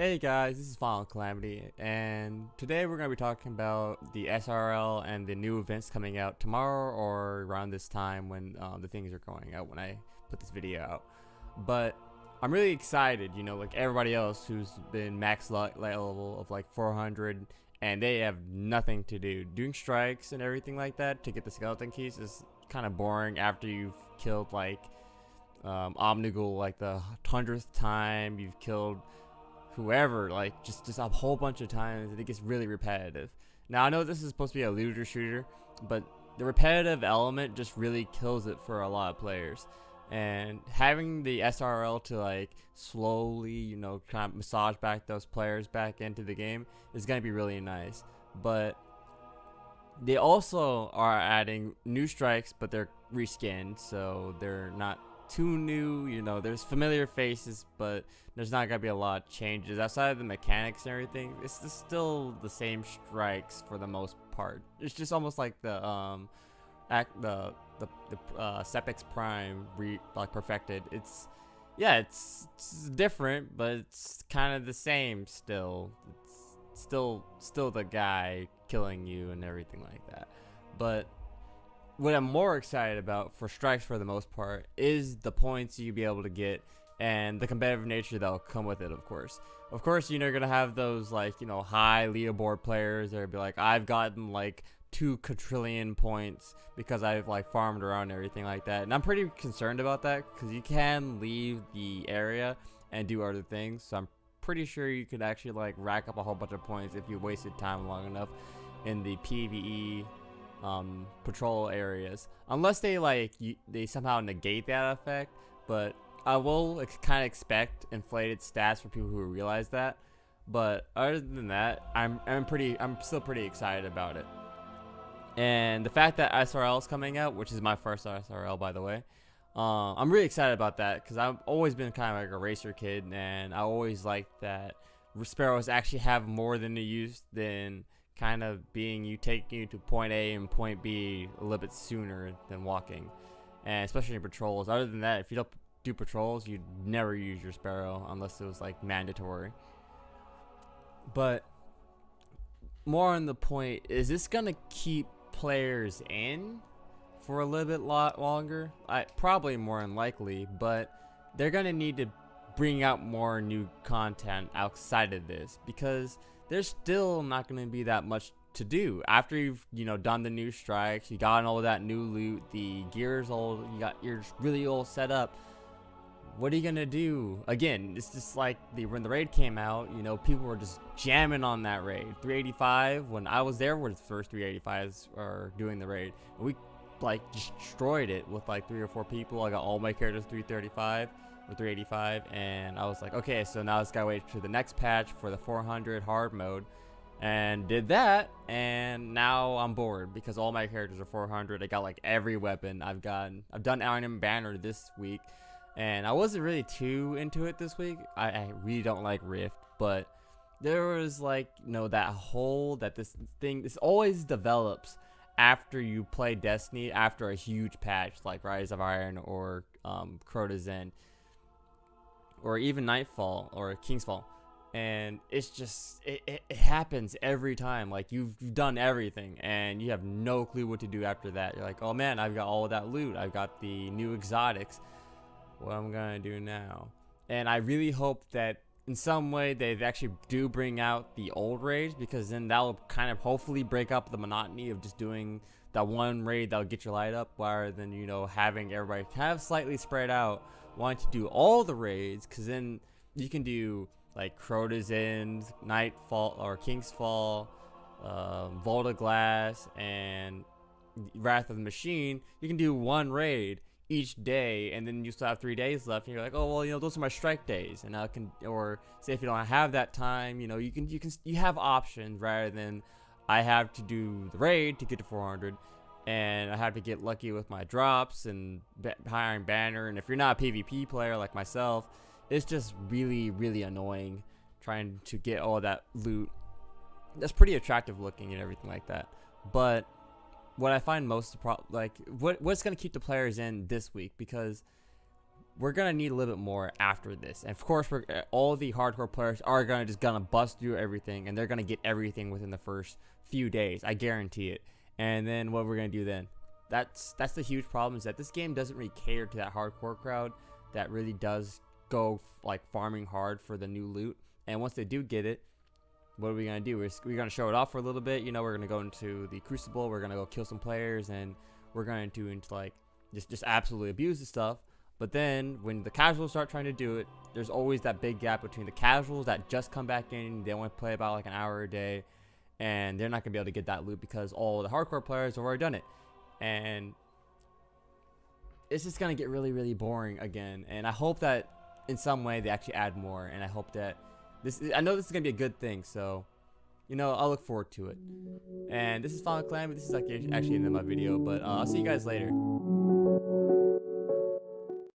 Hey guys, this is Final Calamity, and today we're going to be talking about the SRL and the new events coming out tomorrow or around this time when the things are going out when I put this video out. But I'm really excited, like everybody else who's been max level of like 400 and they have nothing to do. Doing strikes and everything like that to get the skeleton keys is kind of boring after you've killed like Omnigul like the 100th time, you've killed whoever, like just a whole bunch of times. It gets really repetitive. Now I know this is supposed to be a looter shooter, but the repetitive element just really kills it for a lot of players. And having the SRL to like slowly, kind of massage back those players back into the game is going to be really nice. But they also are adding new strikes, but they're reskinned, so they're not too new. There's familiar faces, but there's not gonna be a lot of changes outside of the mechanics and everything. It's still the same strikes for the most part. It's just almost like the Sepix Prime perfected. It's different, but it's kind of the same still. It's still the guy killing you and everything like that. But what I'm more excited about for strikes for the most part is the points you'll be able to get and the competitive nature that'll come with it. Of course, you're gonna have those like high leaderboard players that'll be like, I've gotten like 2 quadrillion points because I've like farmed around and everything like that, and I'm pretty concerned about that because you can leave the area and do other things. So I'm pretty sure you could actually like rack up a whole bunch of points if you wasted time long enough in the PvE patrol areas, unless they somehow negate that effect. But I will kind of expect inflated stats for people who realize that. But other than that, I'm still pretty excited about it. And the fact that SRL is coming out, which is my first SRL by the way, I'm really excited about that because I've always been kind of like a racer kid, and I always liked that Sparrows actually have more than they use than kind of taking you to point A and point B a little bit sooner than walking, and especially in patrols. Other than that, if you don't do patrols, you'd never use your Sparrow unless it was like mandatory. But more on the point, is this gonna keep players in for a little bit longer? Probably more than likely, but they're gonna need to bring out more new content outside of this because there's still not going to be that much to do after you've done the new strikes. You got all that new loot, the gear's old, you got your really old setup. What are you gonna do? Again, it's just like when the raid came out, people were just jamming on that raid 385. When I was there with the first 385s are doing the raid, and we like destroyed it with like 3 or 4 people. I got all my characters 335 or 385, and I was like, okay, so now I just gotta wait to the next patch for the 400 hard mode, and did that, and now I'm bored because all my characters are 400. I got like every weapon. I've done Iron Banner this week, and I wasn't really too into it this week. I really don't like Rift, but there was like this always develops after you play Destiny after a huge patch like Rise of Iron or Crota's End, or even Nightfall or Kingsfall. And it's just it happens every time. Like you've done everything and you have no clue what to do after that. You're like, oh man, I've got all of that loot, I've got the new exotics, what am I gonna do now? And I really hope that in some way they actually do bring out the old raids, because then that'll kind of hopefully break up the monotony of just doing that one raid that'll get your light up, rather than having everybody kind of slightly spread out wanting to do all the raids, because then you can do like Crota's End, Nightfall or Kingsfall, Volta Glass, and Wrath of the Machine. You can do one raid each day, and then you still have 3 days left, and you're like, oh well, those are my strike days, and I can, or say if you don't have that time, you have options, rather than I have to do the raid to get to 400. And I have to get lucky with my drops and Iron Banner. And if you're not a PvP player like myself, it's just really, really annoying trying to get all that loot. That's pretty attractive looking and everything like that. But what I find most what's going to keep the players in this week, because we're gonna need a little bit more after this. And of course, all the hardcore players are gonna bust through everything, and they're gonna get everything within the first few days. I guarantee it. And then what we're gonna do then? That's the huge problem, is that this game doesn't really cater to that hardcore crowd that really does go like farming hard for the new loot. And once they do get it, what are we gonna do? We're gonna show it off for a little bit. You know, we're gonna go into the Crucible. We're gonna go kill some players, and we're going to into like just absolutely abuse the stuff. But then when the casuals start trying to do it, there's always that big gap between the casuals that just come back in. They only play about like an hour a day, and they're not gonna be able to get that loot because all the hardcore players have already done it. And it's just gonna get really, really boring again. And I hope that in some way they actually add more. And I hope that I know this is gonna be a good thing. So, you know, I'll look forward to it. And this is Final Calamity. This is like actually the end of my video, but I'll see you guys later.